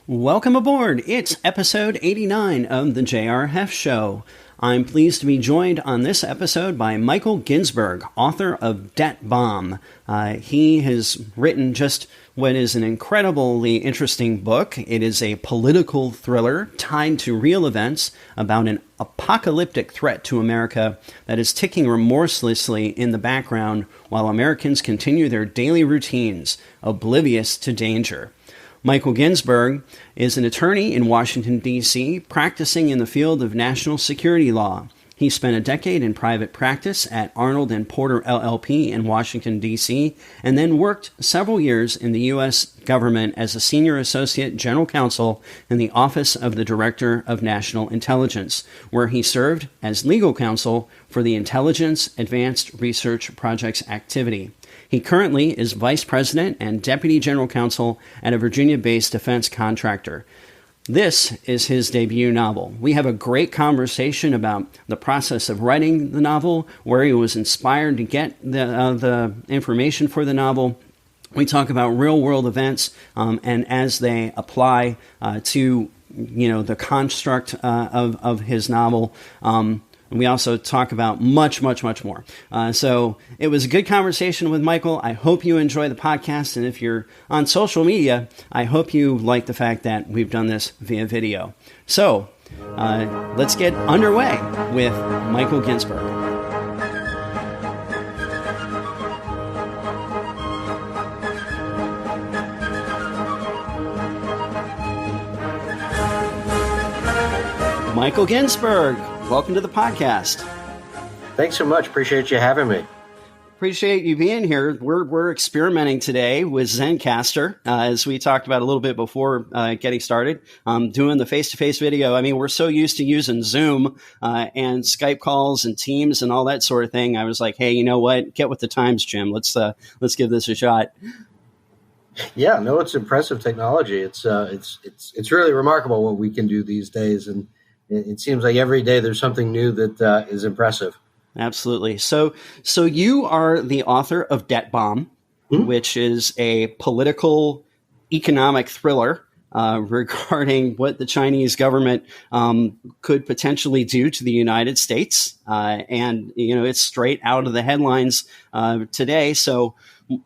Welcome aboard. It's episode 89 of the J.R. Heft Show. I'm pleased to be joined on this episode by Michael Ginsberg, author of Debt Bomb. He has written just what is an incredibly interesting book. It is a political thriller tied to real events about an apocalyptic threat to America that is ticking remorselessly in the background while Americans continue their daily routines, oblivious to danger. Michael Ginsberg is an attorney in Washington, D.C., practicing in the field of national security law. He spent a decade in private practice at Arnold & Porter LLP in Washington, D.C., and then worked several years in the U.S. government as a senior associate general counsel in the Office of the Director of National Intelligence, where he served as legal counsel for the Intelligence Advanced Research Projects activity. He currently is vice president and deputy general counsel at a Virginia-based defense contractor. This is his debut novel. We have a great conversation about the process of writing the novel, where he was inspired to get the information for the novel. We talk about real-world events and as they apply to the construct of his novel. And we also talk about much more. So it was a good conversation with Michael. I hope you enjoy the podcast. And if you're on social media, I hope you like the fact that we've done this via video. So let's get underway with Michael Ginsberg. Michael Ginsberg, welcome to the podcast. Thanks so much. Appreciate you having me. Appreciate you being here. We're experimenting today with Zencastr, as we talked about a little bit before getting started, doing the face-to-face video. I mean, we're so used to using Zoom and Skype calls and Teams and all that sort of thing. I was like, hey, you know what? Get with the times, Jim. Let's give this a shot. Yeah, no, it's impressive technology. It's really remarkable what we can do these days, and it seems like every day there's something new that is impressive. Absolutely. So you are the author of Debt Bomb, which is a political economic thriller regarding what the Chinese government could potentially do to the United States. And, it's straight out of the headlines today. So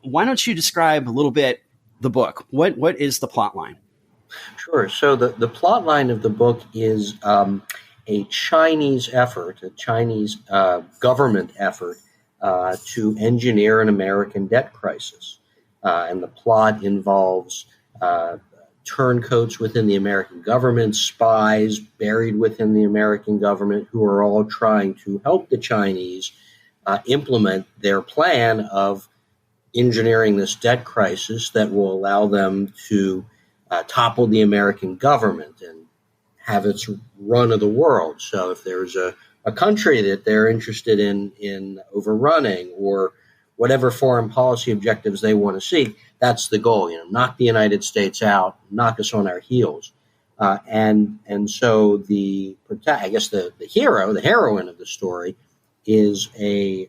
why don't you describe a little bit the book? What is the plot line? Sure. So the plot line of the book is a Chinese effort, a Chinese government effort to engineer an American debt crisis. And the plot involves turncoats within the American government, spies buried within the American government who are all trying to help the Chinese implement their plan of engineering this debt crisis that will allow them to topple the American government and have its run of the world. So if there's a country that they're interested in overrunning or whatever foreign policy objectives they want to seek, that's the goal. Knock the United States out, knock us on our heels. And so the hero, the heroine of the story, is an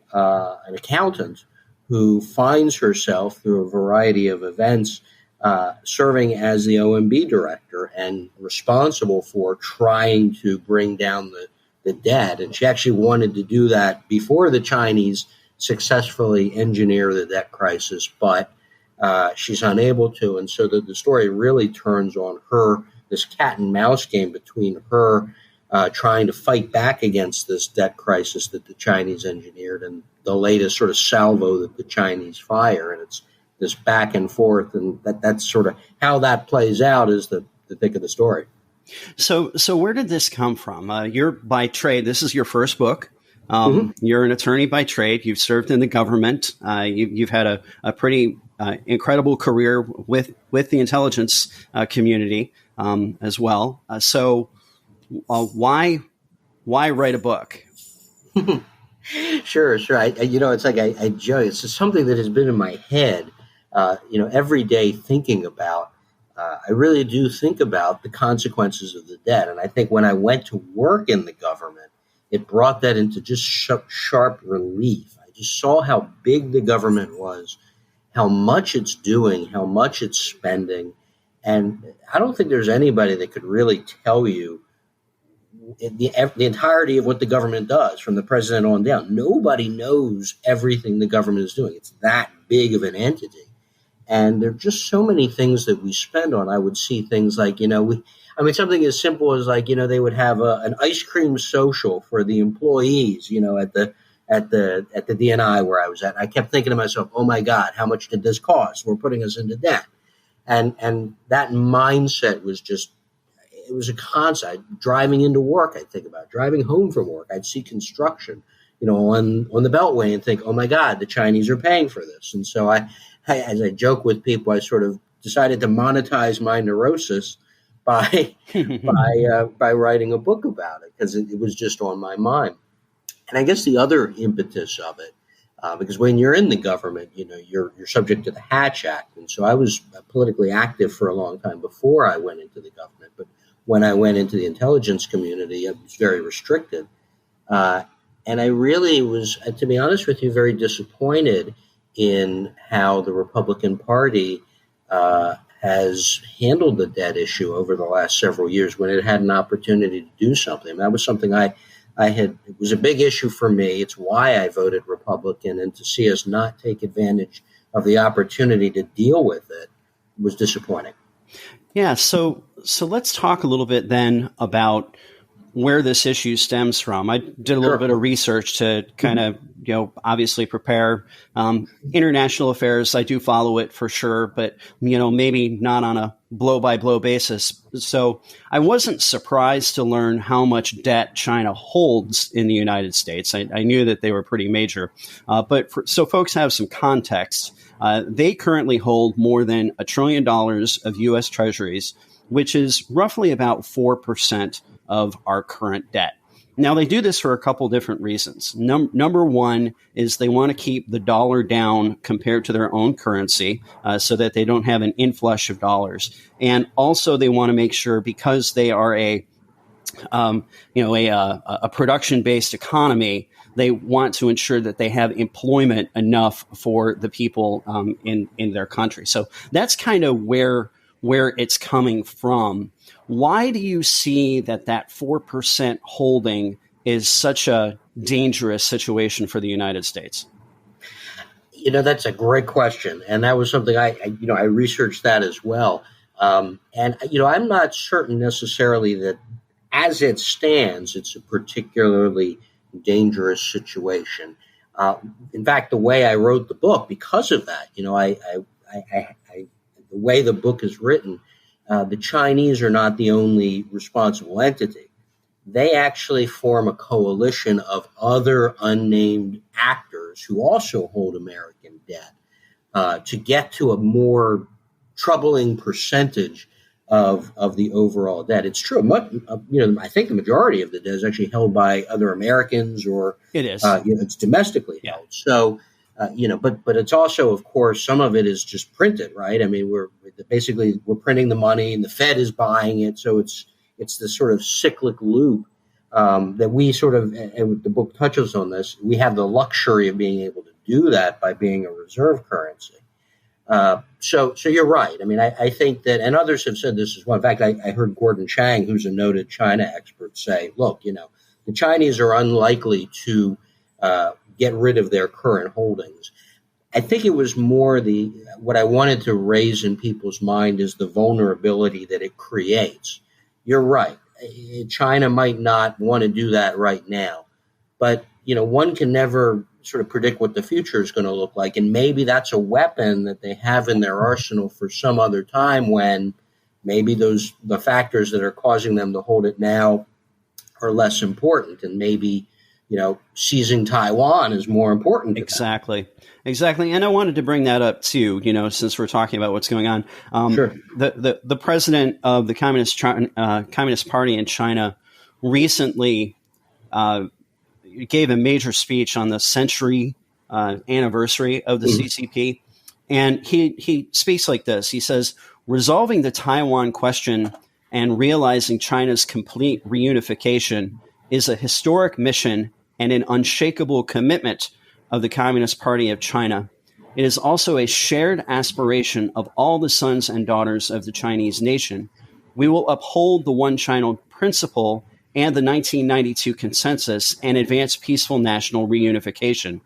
accountant who finds herself through a variety of events serving as the OMB director and responsible for trying to bring down the debt. And she actually wanted to do that before the Chinese successfully engineer the debt crisis, but she's unable to. And so the story really turns on her, this cat and mouse game between her trying to fight back against this debt crisis that the Chinese engineered and the latest sort of salvo that the Chinese fire. And it's this back and forth, and that's sort of how that plays out is the thick of the story. So where did this come from? You're by trade. This is your first book. You're an attorney by trade. You've served in the government. You've had a pretty incredible career with the intelligence community as well. So why write a book? Sure. It's like I joke. It's just something that has been in my head. Every day thinking about, I really do think about the consequences of the debt. And I think when I went to work in the government, it brought that into just sharp relief. I just saw how big the government was, how much it's doing, how much it's spending, And I don't think there's anybody that could really tell you the entirety of what the government does from the president on down. Nobody knows everything the government is doing. It's that big of an entity. And there are just so many things that we spend on. I would see things like, something as simple as like, they would have an ice cream social for the employees, at the DNI where I was at. I kept thinking to myself, oh my God, how much did this cost? We're putting us into debt. And that mindset was just, it was a concept. Driving into work, I'd think about driving home from work. I'd see construction, on the Beltway and think, oh my God, the Chinese are paying for this. And so as I joke with people, I sort of decided to monetize my neurosis by writing a book about it because it was just on my mind. And I guess the other impetus of it, because when you're in the government, you're subject to the Hatch Act, and so I was politically active for a long time before I went into the government. But when I went into the intelligence community, it was very restricted, and I really was, to be honest with you, very disappointed in how the Republican Party has handled the debt issue over the last several years when it had an opportunity to do something. That was something it was a big issue for me. It's why I voted Republican, and to see us not take advantage of the opportunity to deal with it was disappointing. Yeah. So let's talk a little bit then about where this issue stems from. I did a little bit of research to kind of, obviously prepare international affairs. I do follow it for sure, but, maybe not on a blow-by-blow basis. So I wasn't surprised to learn how much debt China holds in the United States. I knew that they were pretty major. So folks have some context. They currently hold more than $1 trillion of U.S. treasuries, which is roughly about 4% of our current debt. Now, they do this for a couple different reasons. Number one is they want to keep the dollar down compared to their own currency so that they don't have an inflush of dollars. And also they want to make sure, because they are a production-based economy, they want to ensure that they have employment enough for the people in their country. So that's kind of where it's coming from. Why do you see that 4% holding is such a dangerous situation for the United States? That's a great question. And that was something I researched that as well. And I'm not certain necessarily that as it stands, it's a particularly dangerous situation. In fact, the way I wrote the book, because of that, the way the book is written, the Chinese are not the only responsible entity. They actually form a coalition of other unnamed actors who also hold American debt to get to a more troubling percentage of the overall debt. It's true. I think the majority of the debt is actually held by other Americans, or it is. It's domestically held. So. But it's also, of course, some of it is just printed, right? I mean, we're printing the money, and the Fed is buying it, so it's this sort of cyclic loop that we sort of, and the book touches on this. We have the luxury of being able to do that by being a reserve currency. So you're right. I mean, I think that, and others have said this as well. In fact, I heard Gordon Chang, who's a noted China expert, say, look, the Chinese are unlikely to get rid of their current holdings. I think it was more what I wanted to raise in people's mind is the vulnerability that it creates. You're right. China might not want to do that right now, but one can never sort of predict what the future is going to look like, and maybe that's a weapon that they have in their arsenal for some other time when maybe the factors that are causing them to hold it now are less important, and maybe seizing Taiwan is more important. Exactly. And I wanted to bring that up too, since we're talking about what's going on. Sure. The president of the Communist Party in China recently gave a major speech on the century anniversary of the CCP. And he speaks like this. He says, resolving the Taiwan question and realizing China's complete reunification is a historic mission and an unshakable commitment of the Communist Party of China. It is also a shared aspiration of all the sons and daughters of the Chinese nation. We will uphold the One China principle and the 1992 consensus and advance peaceful national reunification.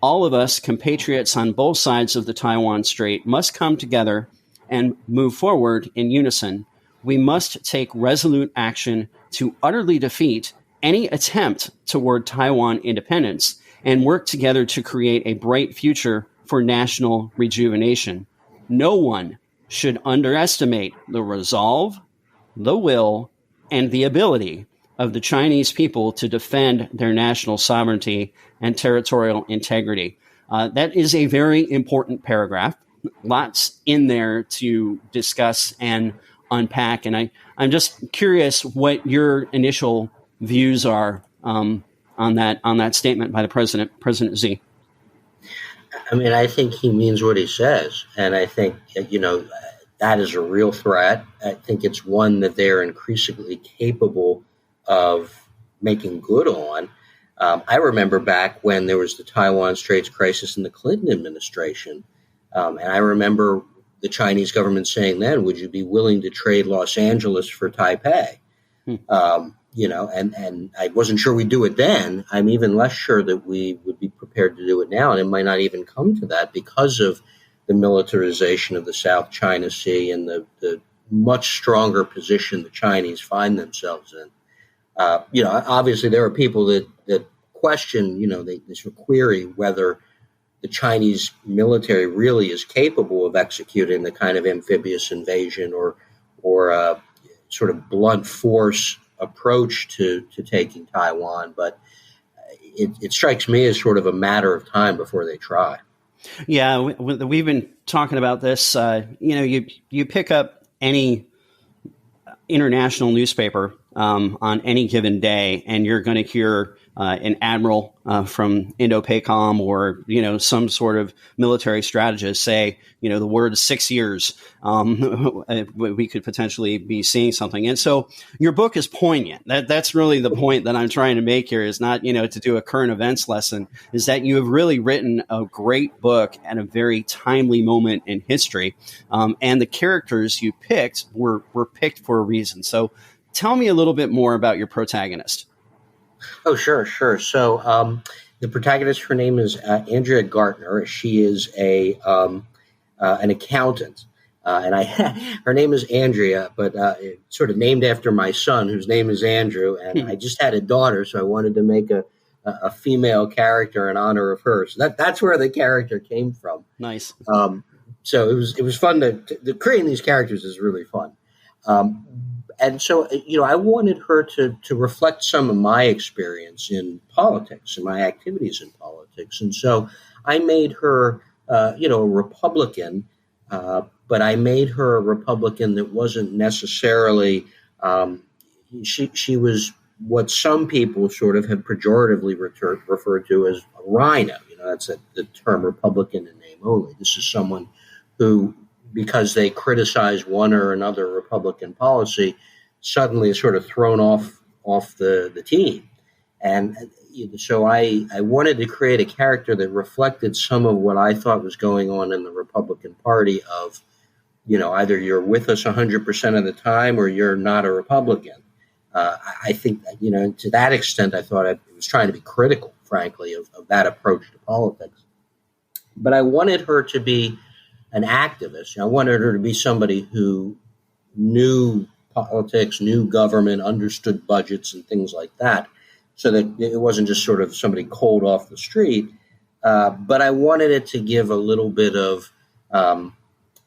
All of us, compatriots on both sides of the Taiwan Strait, must come together and move forward in unison. We must take resolute action to utterly defeat any attempt toward Taiwan independence and work together to create a bright future for national rejuvenation. No one should underestimate the resolve, the will, and the ability of the Chinese people to defend their national sovereignty and territorial integrity. That is a very important paragraph. Lots in there to discuss and unpack. And I'm just curious what your initial views are on that statement by the president, President Xi. I mean, I think he means what he says. And I think, that is a real threat. I think it's one that they're increasingly capable of making good on. I remember back when there was the Taiwan Straits crisis in the Clinton administration. And I remember the Chinese government saying then, would you be willing to trade Los Angeles for Taipei? And I wasn't sure we'd do it then. I'm even less sure that we would be prepared to do it now. And it might not even come to that because of the militarization of the South China Sea and the much stronger position the Chinese find themselves in. Obviously there are people that question, they sort of query whether the Chinese military really is capable of executing the kind of amphibious invasion or sort of blunt force approach to taking Taiwan. But it strikes me as sort of a matter of time before they try. Yeah, we've been talking about this. You pick up any international newspaper on any given day, and you're going to hear an admiral from Indo-PACOM or, some sort of military strategist say, the word 6 years, we could potentially be seeing something. And so your book is poignant. That's really the point that I'm trying to make here is not, to do a current events lesson, is that you have really written a great book at a very timely moment in history. And the characters you picked were picked for a reason. So tell me a little bit more about your protagonist. Oh, sure. So the protagonist, her name is Andrea Gartner. She is an accountant, and her name is Andrea, but sort of named after my son, whose name is Andrew. And I just had a daughter, so I wanted to make a female character in honor of her. So that's where the character came from. Nice. So it was fun to creating these characters is really fun. And so, I wanted her to reflect some of my experience in politics and my activities in politics. And so I made her, a Republican, but I made her a Republican that wasn't necessarily, she was what some people sort of have pejoratively referred to as a rhino. That's the term Republican in name only. This is someone who, because they criticize one or another Republican policy, suddenly is sort of thrown off the team. And so I wanted to create a character that reflected some of what I thought was going on in the Republican Party of, either you're with us 100% of the time or you're not a Republican. I think, to that extent, I thought I was trying to be critical, frankly, of that approach to politics. But I wanted her to be an activist. I wanted her to be somebody who knew politics, knew government, understood budgets and things like that, so that it wasn't just sort of somebody cold off the street. But I wanted it to give a little bit of,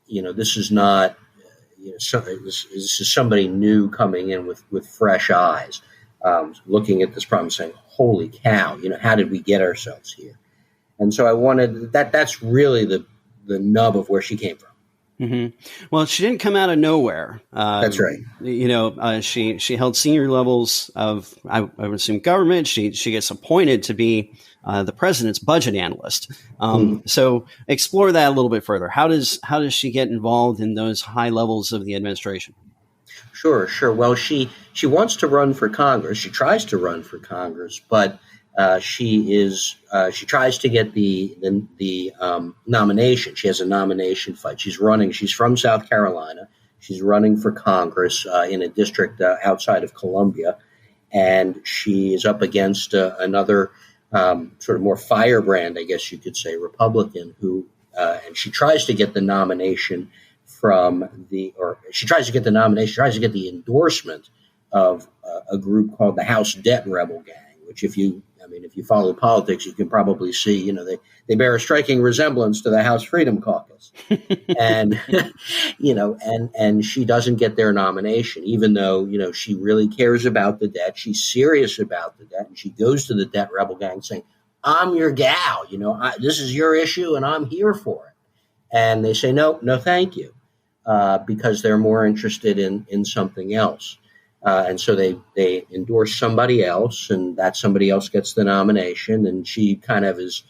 this is not, this is somebody new coming in with fresh eyes, looking at this problem saying, holy cow, how did we get ourselves here? And so I wanted that's really the nub of where she came from. Mm-hmm. Well, she didn't come out of nowhere. That's right. She held senior levels of, I would assume, government. She gets appointed to be the president's budget analyst. So explore that a little bit further. How does she get involved in those high levels of the administration? Sure. Well, she wants to run for Congress. She tries to run for Congress, but She tries to get the nomination. She has a nomination fight. She's running. She's from South Carolina. She's running for Congress in a district outside of Columbia, and she is up against another sort of more firebrand, I guess you could say, Republican and she tries to get the nomination she tries to get the endorsement of a group called the House Debt Rebel Gang, which if you follow politics, you can probably see, they bear a striking resemblance to the House Freedom Caucus. And, and she doesn't get their nomination, even though, she really cares about the debt. She's serious about the debt. And she goes to the Debt Rebel Gang saying, I'm your gal, this is your issue and I'm here for it. And they say, no, thank you, because they're more interested in something else. And so they endorse somebody else, and that somebody else gets the nomination. And she kind of is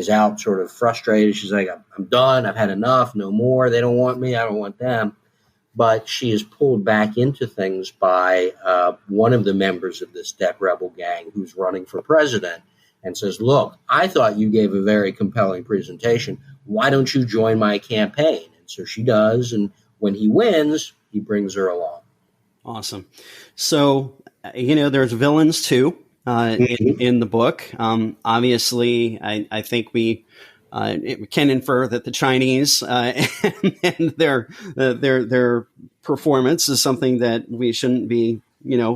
out sort of frustrated. She's like, I'm done. I've had enough. No more. They don't want me. I don't want them. But she is pulled back into things by one of the members of this debt rebel gang who's running for president and says, look, I thought you gave a very compelling presentation. Why don't you join my campaign? And so she does. And when he wins, he brings her along. Awesome. So, there's villains too in the book. Obviously, I think we can infer that the Chinese and their performance is something that we shouldn't be,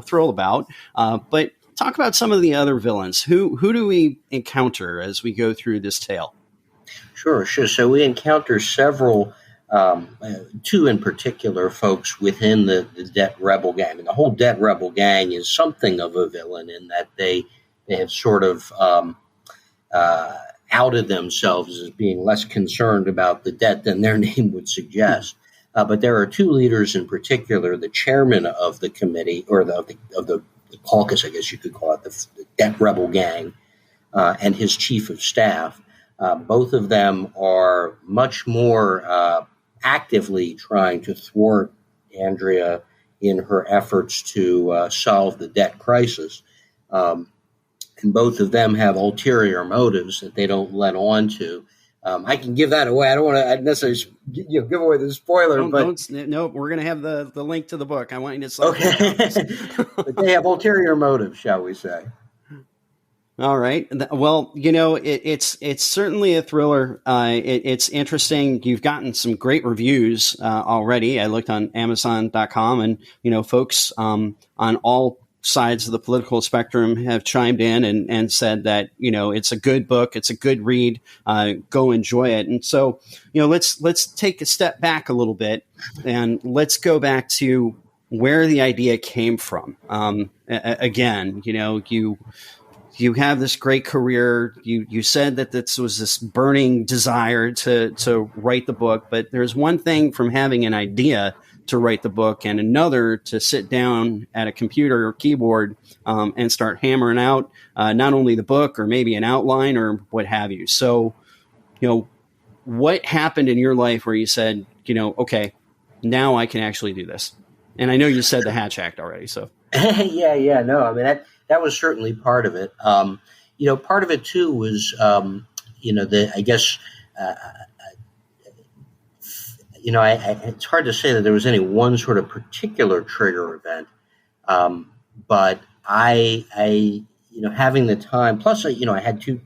thrilled about. But talk about some of the other villains. Who do we encounter as we go through this tale? Sure. So we encounter several. Two in particular folks within the debt rebel gang. And the whole debt rebel gang is something of a villain in that they have sort of outed themselves as being less concerned about the debt than their name would suggest. But there are two leaders in particular, the chairman of the committee, or of the caucus, I guess you could call it, the debt rebel gang, and his chief of staff. Both of them are much more actively trying to thwart Andrea in her efforts to solve the debt crisis. And both of them have ulterior motives that they don't let on to. I can give that away. I don't want to necessarily give away the spoiler. No, we're going to have the link to the book. I want you to sign. Okay. But they have ulterior motives, shall we say. All right. Well, it's certainly a thriller. It's interesting. You've gotten some great reviews already. I looked on Amazon.com, and folks on all sides of the political spectrum have chimed in and said that it's a good book, it's a good read. Go enjoy it. And so let's take a step back a little bit, and let's go back to where the idea came from. Again, you have this great career. You said that this was this burning desire to write the book, but there's one thing from having an idea to write the book and another to sit down at a computer or keyboard and start hammering out not only the book or maybe an outline or what have you. So, what happened in your life where you said, okay, now I can actually do this? And I know you said the Hatch Act already, so. Yeah. No, I mean, that was certainly part of it. Part of it too was, it's hard to say that there was any one sort of particular trigger event. But I having the time, plus, I had two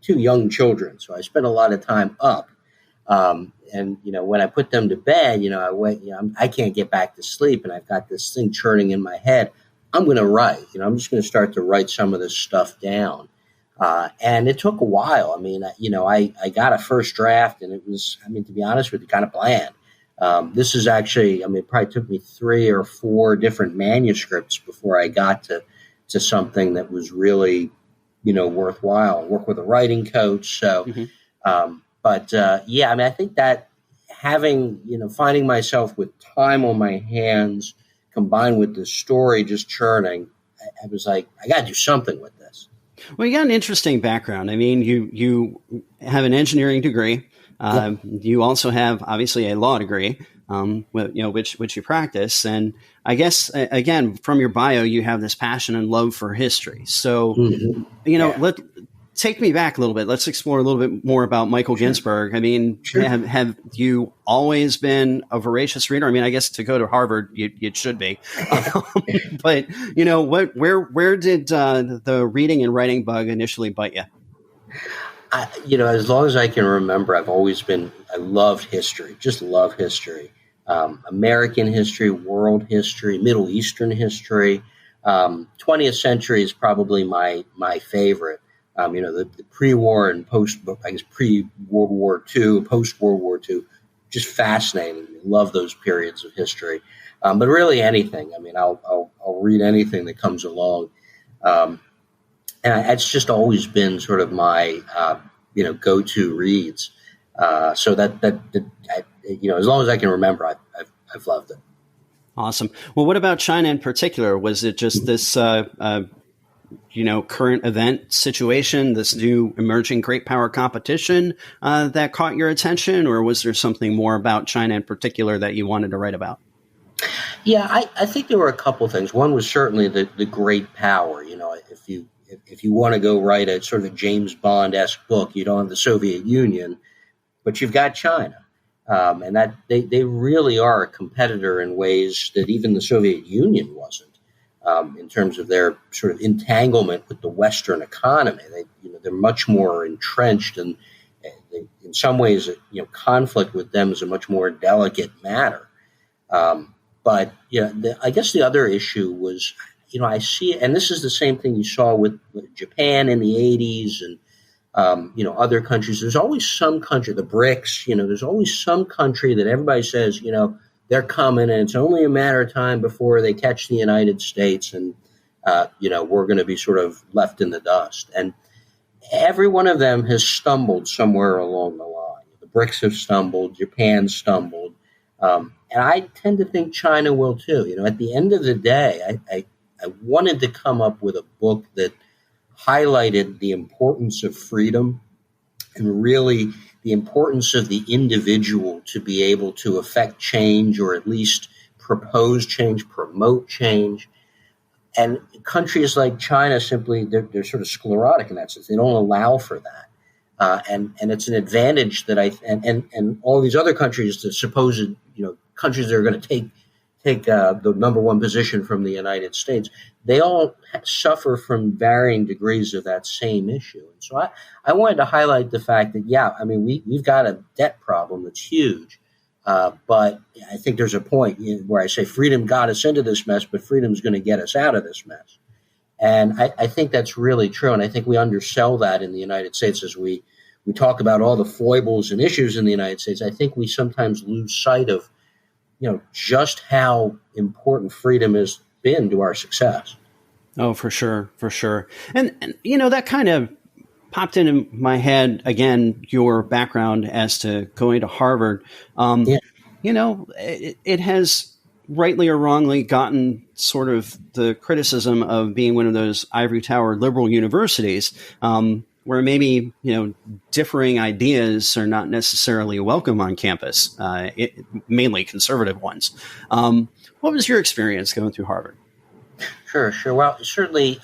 young children, so I spent a lot of time up. And when I put them to bed, I can't get back to sleep, and I've got this thing churning in my head. I'm going to write. I'm just going to start to write some of this stuff down. And it took a while. I mean, I got a first draft, and it was, to be honest with you, kind of bland. This is actually, it probably took me 3 or 4 different manuscripts before I got to something that was really, worthwhile. I work with a writing coach. So, I think that finding myself with time on my hands combined with the story just churning, I was like, I got to do something with this. Well, you got an interesting background. I mean, you have an engineering degree. You also have, obviously, a law degree. which you practice. And I guess, again, from your bio, you have this passion and love for history. So, take me back a little bit. Let's explore a little bit more about Michael Ginsberg. I mean, have you always been a voracious reader? I mean, I guess to go to Harvard, you should be. But where did the reading and writing bug initially bite you? As long as I can remember, I loved history, just love history. American history, world history, Middle Eastern history. 20th century is probably my favorite. The pre-war and pre-World War II, post-World War II, just fascinating. Love those periods of history. But really anything. I mean, I'll read anything that comes along. And it's just always been sort of my, go-to reads. So that as long as I can remember, I've loved it. Awesome. Well, what about China in particular? Was it just this, current event situation, this new emerging great power competition that caught your attention, or was there something more about China in particular that you wanted to write about? Yeah, I think there were a couple of things. One was certainly the great power. If you want to go write a sort of a James Bond-esque book, you don't have the Soviet Union, but you've got China. And that they really are a competitor in ways that even the Soviet Union wasn't. In terms of their sort of entanglement with the Western economy, they're much more entrenched, and in some ways, conflict with them is a much more delicate matter. But I guess the other issue was, I see it, and this is the same thing you saw with Japan in the 80s, and other countries. There's always some country, the BRICS. There's always some country that everybody says, they're coming, and it's only a matter of time before they catch the United States, and we're going to be sort of left in the dust. And every one of them has stumbled somewhere along the line. The BRICS have stumbled, Japan stumbled, and I tend to think China will too. At the end of the day, I wanted to come up with a book that highlighted the importance of freedom and really the importance of the individual to be able to affect change, or at least propose change, promote change. And countries like China simply, they're sort of sclerotic in that sense. They don't allow for that. And it's an advantage that and all these other countries, the supposed, countries that are going to take the number one position from the United States, they all suffer from varying degrees of that same issue. And so I wanted to highlight the fact that, we've got a debt problem that's huge. But I think there's a point where I say freedom got us into this mess, but freedom's going to get us out of this mess. And I think that's really true. And I think we undersell that in the United States as we talk about all the foibles and issues in the United States. I think we sometimes lose sight of just how important freedom has been to our success. Oh, for sure. For sure. And that kind of popped into my head again, your background as to going to Harvard. It has rightly or wrongly gotten sort of the criticism of being one of those ivory tower liberal universities, where maybe, differing ideas are not necessarily welcome on campus, mainly conservative ones. What was your experience going through Harvard? Sure. Well, certainly,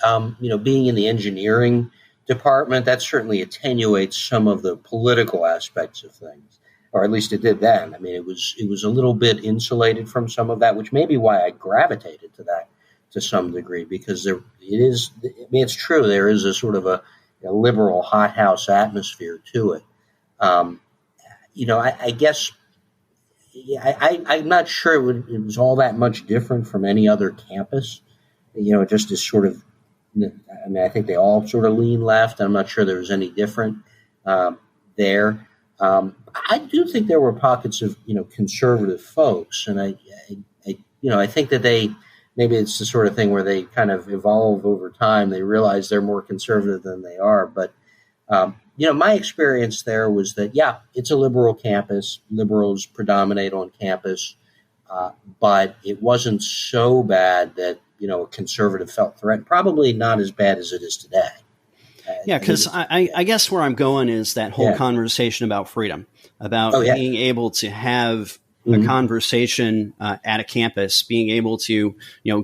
being in the engineering department, that certainly attenuates some of the political aspects of things, or at least it did then. I mean, it was a little bit insulated from some of that, which may be why I gravitated to that to some degree, because it's true, there is a sort of a liberal hothouse atmosphere to it. I guess I'm not sure it was all that much different from any other campus. Just as sort of, I think they all sort of lean left. I'm not sure there was any different there. I do think there were pockets of, conservative folks, and I think that maybe it's the sort of thing where they kind of evolve over time. They realize they're more conservative than they are. But, my experience there was that, it's a liberal campus. Liberals predominate on campus. But it wasn't so bad that, a conservative felt threatened. Probably not as bad as it is today. Yeah, because I guess where I'm going is that whole conversation about freedom, about being able to have a conversation at a campus, being able to,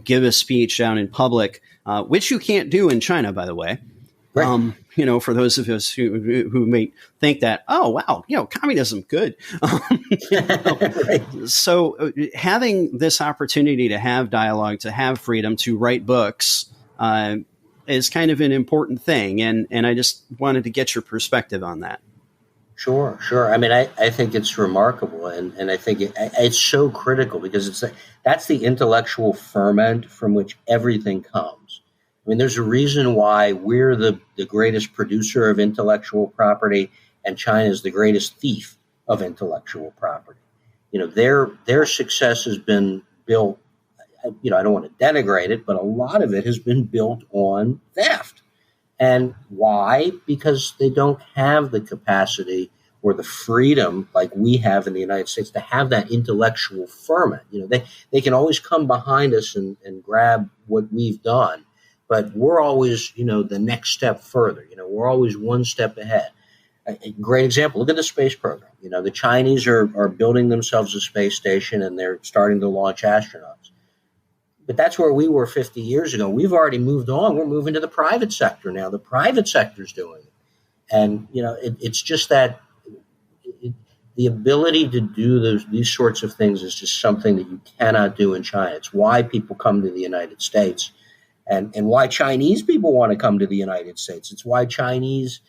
give a speech out in public, which you can't do in China, by the way. Right. For those of us who may think that, oh, wow, communism, good. Right. So having this opportunity to have dialogue, to have freedom, to write books is kind of an important thing. And I just wanted to get your perspective on that. Sure, sure. I mean, I think it's remarkable, and I think it's so critical because that's the intellectual ferment from which everything comes. I mean, there's a reason why we're the greatest producer of intellectual property, and China is the greatest thief of intellectual property. Their success has been built. I don't want to denigrate it, but a lot of it has been built on theft. And why? Because they don't have the capacity or the freedom like we have in the United States to have that intellectual ferment. They can always come behind us and grab what we've done, but we're always, the next step further. We're always one step ahead. A great example, look at the space program. The Chinese are building themselves a space station and they're starting to launch astronauts. But that's where we were 50 years ago. We've already moved on. We're moving to the private sector now. The private sector's doing it. And, it's just that the ability to do these sorts of things is just something that you cannot do in China. It's why people come to the United States and why Chinese people want to come to the United States. It's why Chinese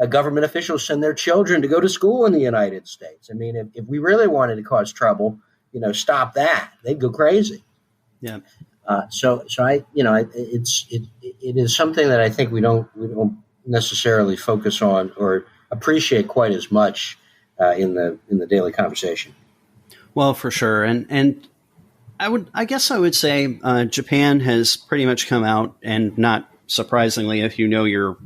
government officials send their children to go to school in the United States. I mean, if we really wanted to cause trouble, stop that. They'd go crazy. Yeah. It is something that I think we don't necessarily focus on or appreciate quite as much in the daily conversation. Well, for sure, and I guess I would say Japan has pretty much come out, and not surprisingly, if you know your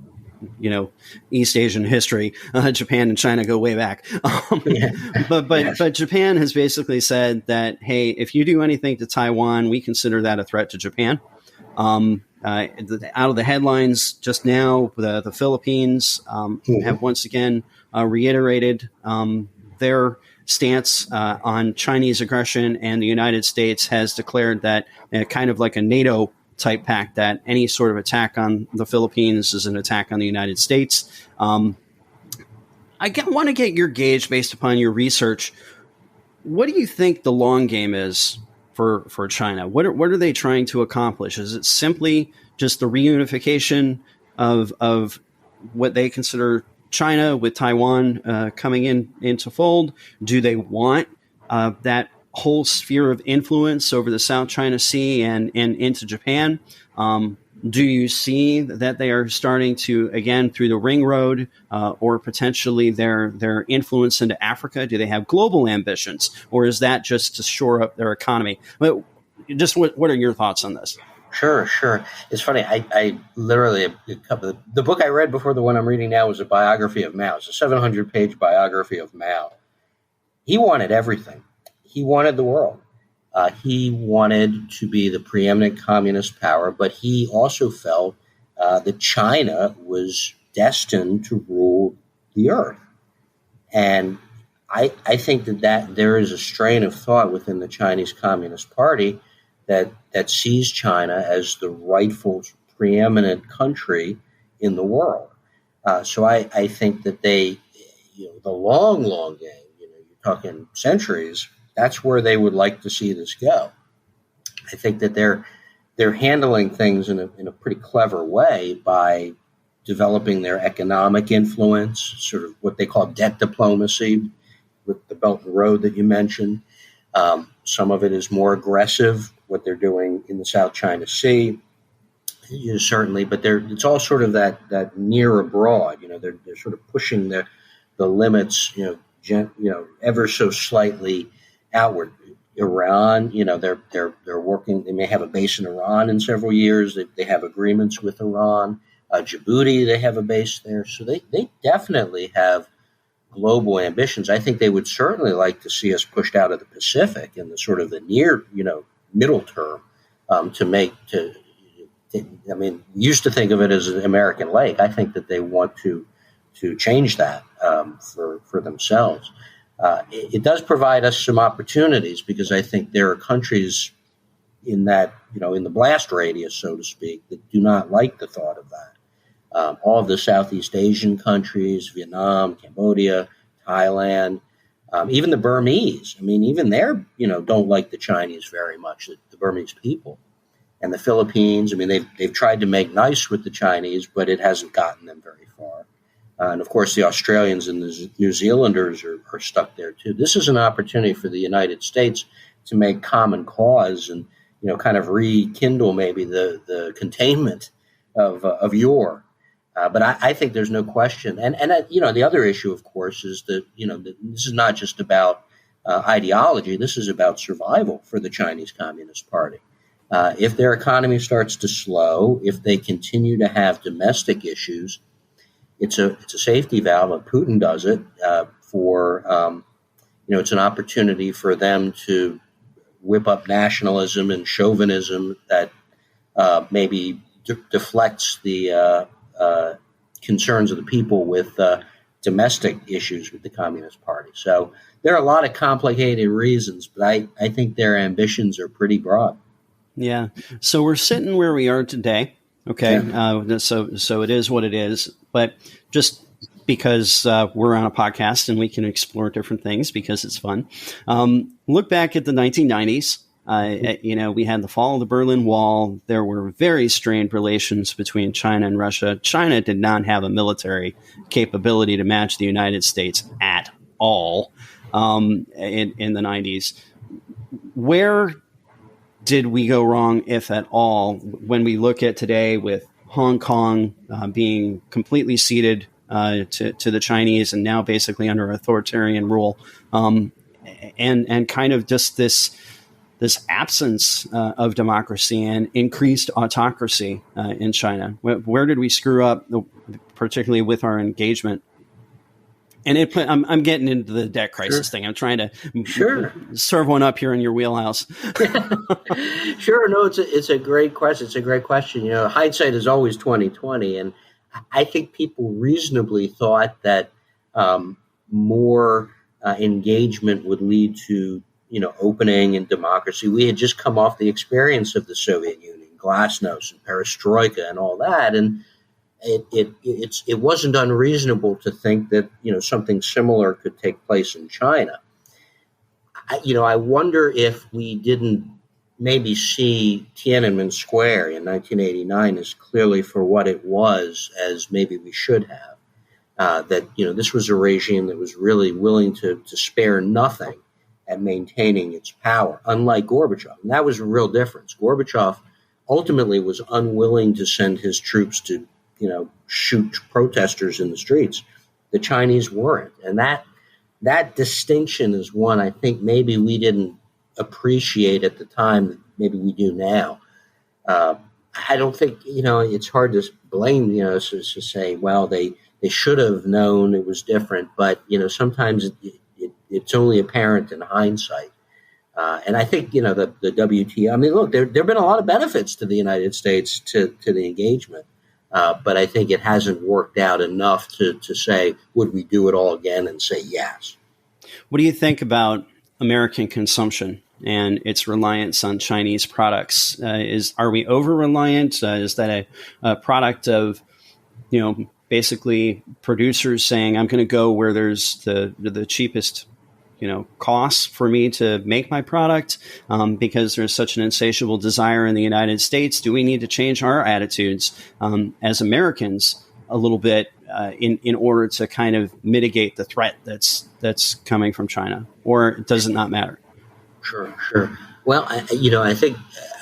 East Asian history, Japan and China go way back. But Japan has basically said that, hey, if you do anything to Taiwan, we consider that a threat to Japan. Out of the headlines just now, the Philippines have once again reiterated their stance on Chinese aggression, and the United States has declared that kind of like a NATO type pact, that any sort of attack on the Philippines is an attack on the United States. I want to get your gauge based upon your research. What do you think the long game is for China? What are they trying to accomplish? Is it simply just the reunification of what they consider China with Taiwan coming into fold? Do they want that whole sphere of influence over the South China Sea and into Japan? Do you see that they are starting to, again, through the ring road or potentially their influence into Africa? Do they have global ambitions, or is that just to shore up their economy? Just what are your thoughts on this? Sure. It's funny. I literally, the book I read before the one I'm reading now was a biography of Mao. It's a 700-page biography of Mao. He wanted everything. He wanted the world. He wanted to be the preeminent communist power, but he also felt that China was destined to rule the earth. And I think that there is a strain of thought within the Chinese Communist Party that sees China as the rightful preeminent country in the world. So I think that they, the long game, you're talking centuries, that's where they would like to see this go. I think that they're handling things in a pretty clever way by developing their economic influence, sort of what they call debt diplomacy with the Belt and Road that you mentioned. Some of it is more aggressive, what they're doing in the South China Sea, certainly, but it's all sort of that near abroad. They're sort of pushing the limits, ever so slightly outward. Iran, they're working. They may have a base in Iran in several years. They have agreements with Iran. Djibouti, they have a base there. So they definitely have global ambitions. I think they would certainly like to see us pushed out of the Pacific in the sort of the near, middle term we used to think of it as an American lake. I think that they want to change that for themselves. it does provide us some opportunities, because I think there are countries in that, in the blast radius, so to speak, that do not like the thought of that. All of the Southeast Asian countries, Vietnam, Cambodia, Thailand, even the Burmese. I mean, even they're, don't like the Chinese very much, the Burmese people. And the Philippines, I mean, they've tried to make nice with the Chinese, but it hasn't gotten them very far. And of course, the Australians and the New Zealanders are stuck there too. This is an opportunity for the United States to make common cause and, kind of rekindle maybe the containment of yore. But I think there's no question. And the other issue, of course, is that, this is not just about ideology. This is about survival for the Chinese Communist Party. If their economy starts to slow, if they continue to have domestic issues, it's a safety valve. And Putin does it it's an opportunity for them to whip up nationalism and chauvinism that maybe deflects the concerns of the people with domestic issues with the Communist Party. So there are a lot of complicated reasons, but I think their ambitions are pretty broad. Yeah. So we're sitting where we are today. Okay. Yeah. So it is what it is. But just because we're on a podcast and we can explore different things because it's fun. Look back at the 1990s. We had the fall of the Berlin Wall. There were very strained relations between China and Russia. China did not have a military capability to match the United States at all in the 90s. Where did we go wrong, if at all, when we look at today with Hong Kong being completely ceded to the Chinese and now basically under authoritarian rule, and kind of just this absence of democracy and increased autocracy in China? Where did we screw up, particularly with our engagement? And I'm getting into the debt crisis thing. I'm trying to serve one up here in your wheelhouse. Sure. No, it's a great question. It's a great question. Hindsight is always 20/20, and I think people reasonably thought that more engagement would lead to opening and democracy. We had just come off the experience of the Soviet Union, glasnost and perestroika and all that, and it wasn't unreasonable to think that something similar could take place in China. I wonder if we didn't maybe see Tiananmen Square in 1989 as clearly for what it was as maybe we should have. That this was a regime that was really willing to spare nothing at maintaining its power, unlike Gorbachev. And that was a real difference. Gorbachev ultimately was unwilling to send his troops to shoot protesters in the streets. The Chinese weren't. And that distinction is one I think maybe we didn't appreciate at the time that maybe we do now. I don't think, it's hard to blame, to say, well, they should have known it was different. But, sometimes it's only apparent in hindsight. And I think, the WTO, I mean, look, there have been a lot of benefits to the United States to the engagement. But I think it hasn't worked out enough to say, would we do it all again, and say yes. What do you think about American consumption and its reliance on Chinese products? Are we over-reliant? Is that a product of, basically producers saying, I'm going to go where there's the cheapest costs for me to make my product because there's such an insatiable desire in the United States? Do we need to change our attitudes as Americans a little bit in order to kind of mitigate the threat that's coming from China, or does it not matter? Sure. Well, I think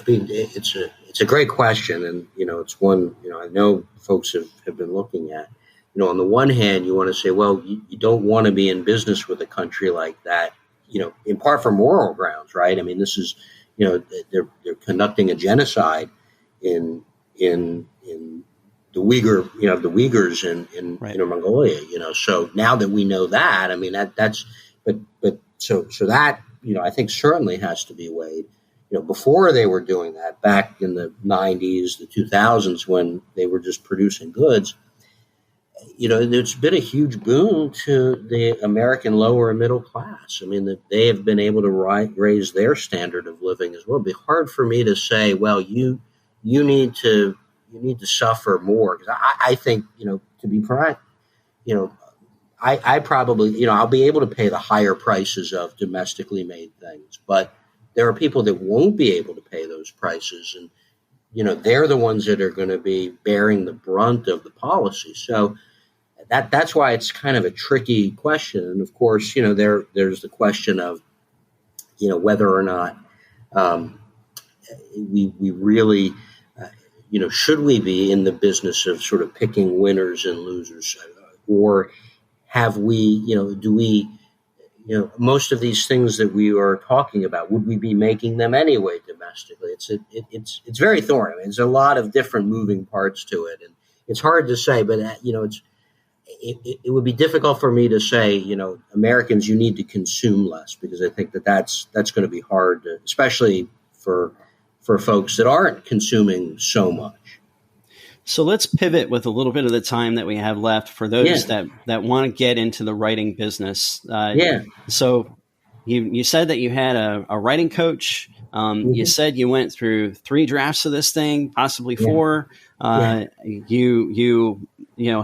it's a great question, and it's one I know folks have been looking at. On the one hand, you want to say, well, you don't want to be in business with a country like that, in part for moral grounds, right? I mean, this is, they're conducting a genocide in the Uyghurs in right. Inner Mongolia, So now that we know that, I mean, so that, I think certainly has to be weighed. Before they were doing that, back in the 90s, the 2000s, when they were just producing goods, it's been a huge boon to the American lower and middle class. I mean, that they have been able to raise their standard of living as well. It'd be hard for me to say, well, you need to suffer more, because I think, to be frank, you know, I probably, I'll be able to pay the higher prices of domestically made things, but there are people that won't be able to pay those prices, and they're the ones that are going to be bearing the brunt of the policy. So that's why it's kind of a tricky question. And of course, there's the question of, whether or not we really, should we be in the business of sort of picking winners and losers, or have we, do we, most of these things that we are talking about, would we be making them anyway domestically? It's very thorny. I mean, there's a lot of different moving parts to it, and it's hard to say. But it would be difficult for me to say, Americans, you need to consume less, because I think that's going to be hard, especially for folks that aren't consuming so much. So let's pivot with a little bit of the time that we have left for those that want to get into the writing business. So you said that you had a writing coach. You said you went through 3 drafts of this thing, possibly 4. You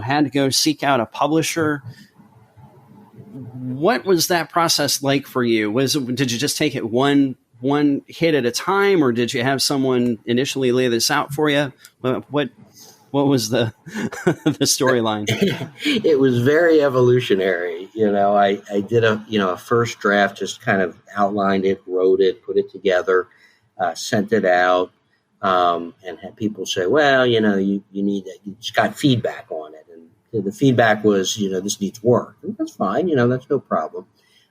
had to go seek out a publisher. What was that process like for you? Did you just take it one hit at a time, or did you have someone initially lay this out for you? What was the the storyline? It was very evolutionary. I did a first draft, just kind of outlined it, wrote it, put it together, sent it out, and had people say, well, you need that. You just got feedback on it. And the feedback was, this needs work. And that's fine. That's no problem.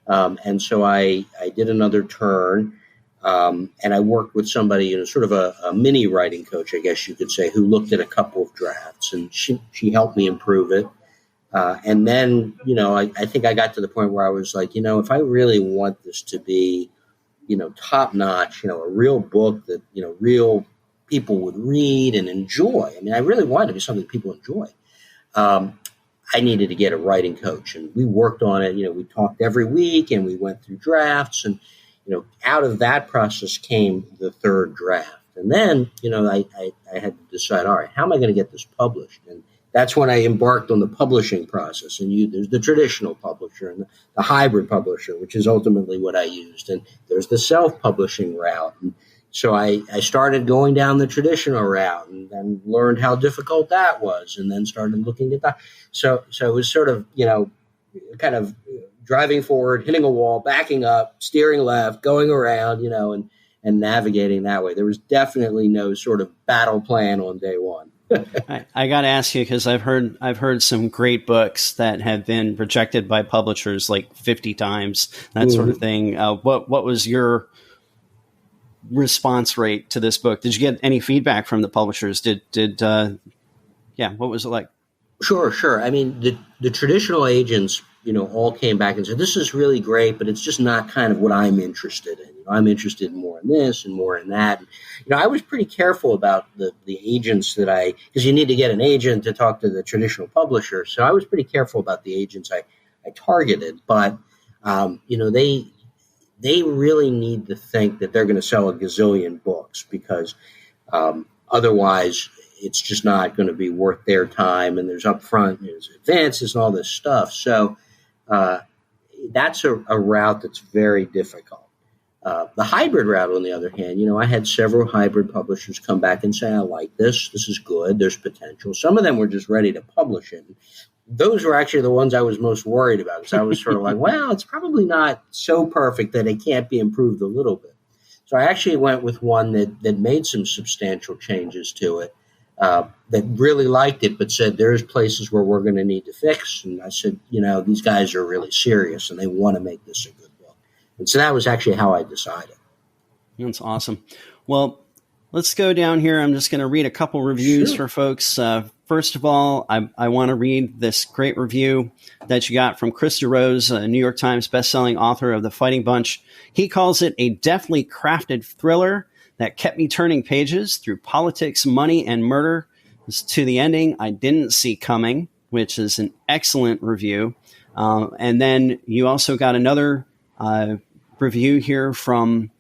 And so I did another turn. And I worked with somebody, sort of a mini writing coach, I guess you could say, who looked at a couple of drafts, and she helped me improve it. And then, I think I got to the point where I was like, if I really want this to be, top notch, a real book that, real people would read and enjoy. I mean, I really wanted it to be something people enjoy. I needed to get a writing coach, and we worked on it. We talked every week, and we went through drafts, and out of that process came the 3rd draft. And then, I had to decide, all right, how am I going to get this published? And that's when I embarked on the publishing process. And there's the traditional publisher and the hybrid publisher, which is ultimately what I used. And there's the self-publishing route. And so I started going down the traditional route, and then learned how difficult that was, and then started looking at that. So it was sort of, kind of driving forward, hitting a wall, backing up, steering left, going around, and navigating that way. There was definitely no sort of battle plan on day one. I got to ask you, because I've heard some great books that have been rejected by publishers like 50 times, that sort of thing. What was your response rate to this book? Did you get any feedback from the publishers? What was it like? Sure. I mean, the traditional agents, all came back and said, this is really great, but it's just not kind of what I'm interested in. I'm interested more in this and more in that. And, I was pretty careful about the agents because you need to get an agent to talk to the traditional publisher. So I was pretty careful about the agents I targeted, but, they really need to think that they're going to sell a gazillion books, because otherwise it's just not going to be worth their time. And there's upfront, there's advances and all this stuff. So that's a route that's very difficult. The hybrid route, on the other hand, I had several hybrid publishers come back and say, I like this. This is good. There's potential. Some of them were just ready to publish it. Those were actually the ones I was most worried about, because I was sort of like, well, it's probably not so perfect that it can't be improved a little bit. So I actually went with one that made some substantial changes to it, that really liked it, but said there's places where we're going to need to fix. And I said, these guys are really serious and they want to make this a good book. And so that was actually how I decided. That's awesome. Well, let's go down here. I'm just going to read a couple reviews for folks. First of all, I want to read this great review that you got from Krista Rose, a New York Times bestselling author of The Fighting Bunch. He calls it a deftly crafted thriller that kept me turning pages through politics, money, and murder to the ending I didn't see coming. which is an excellent review. And then you also got another review here from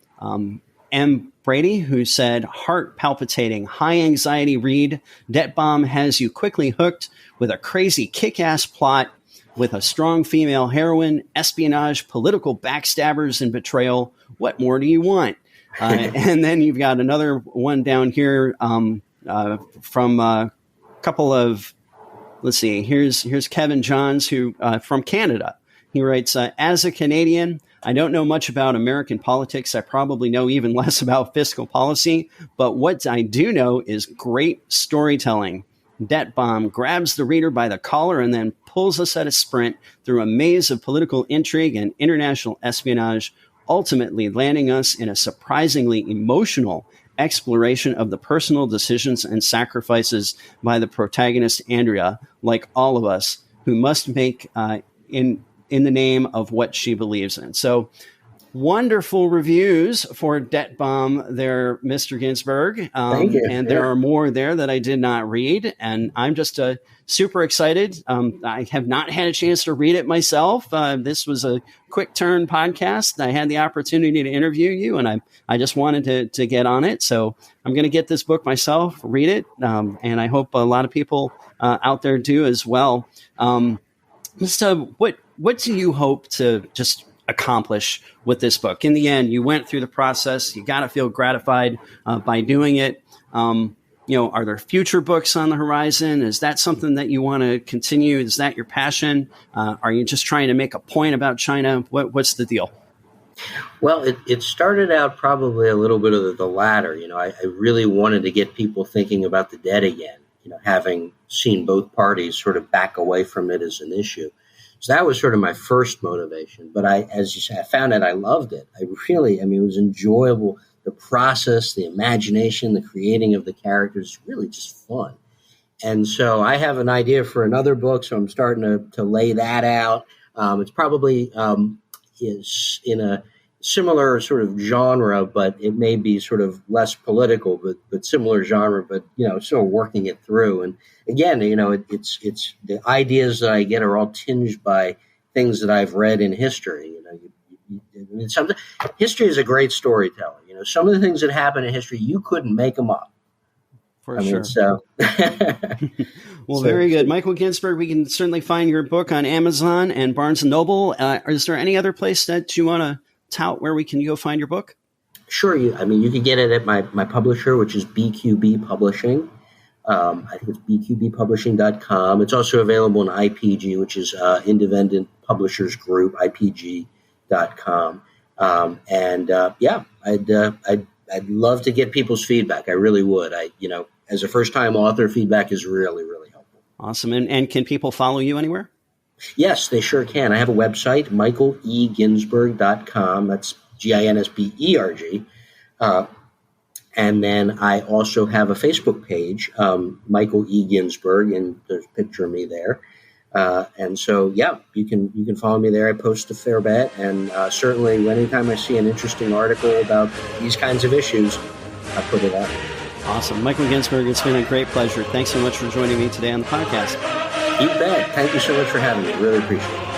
M. Brady, who said, heart palpitating, high anxiety read. Debt Bomb has you quickly hooked with a crazy kick-ass plot with a strong female heroine, espionage, political backstabbers, and betrayal. What more do you want? And then you've got another one down here from a couple of, let's see, here's Kevin Johns, who from Canada. He writes, as a Canadian, I don't know much about American politics. I probably know even less about fiscal policy. But what I do know is great storytelling. Debt Bomb grabs the reader by the collar and then pulls us at a sprint through a maze of political intrigue and international espionage, ultimately landing us in a surprisingly emotional exploration of the personal decisions and sacrifices by the protagonist, Andrea, like all of us, who must make in the name of what she believes in. So wonderful reviews for Debt Bomb there, Mr. Ginsberg. Thank you. And there are more there that I did not read. And I'm just super excited. I have not had a chance to read it myself. This was a quick turn podcast. I had the opportunity to interview you, and I just wanted to get on it. So I'm going to get this book myself, read it. And I hope a lot of people out there do as well. What do you hope to just accomplish with this book? In the end, you went through the process. You got to feel gratified by doing it. Are there future books on the horizon? Is that something that you want to continue? Is that your passion? Are you just trying to make a point about China? What's the deal? Well, it started out probably a little bit of the latter. I really wanted to get people thinking about the debt again, having seen both parties sort of back away from it as an issue. So that was sort of my first motivation. But as you said, I found it, I loved it. It was enjoyable. The process, the imagination, the creating of the characters, really just fun. And so I have an idea for another book, so I'm starting to lay that out. It's probably is in a similar sort of genre, but it may be sort of less political, but similar genre, but, still working it through. And again, it's the ideas that I get are all tinged by things that I've read in history. History is a great storyteller. Some of the things that happen in history, you couldn't make them up. For sure. Well, very good. Michael Ginsberg, we can certainly find your book on Amazon and Barnes & Noble. Is there any other place that you want to tout where we can go find your book? Sure. You can get it at my publisher, which is BQB Publishing. I think it's bqbpublishing.com. It's also available in IPG, which is Independent Publishers Group, IPG.com. I'd love to get people's feedback. I really would. As a first-time author, feedback is really, really helpful. Awesome. And can people follow you anywhere? Yes, they sure can. I have a website, michaeleginsberg.com. That's Ginsberg. And then I also have a Facebook page, Michael E. Ginsberg, and there's a picture of me there. And so, you can follow me there. I post a fair bit, and certainly anytime I see an interesting article about these kinds of issues, I put it out. Awesome. Michael Ginsberg, it's been a great pleasure. Thanks so much for joining me today on the podcast. You bet. Thank you so much for having me. Really appreciate it.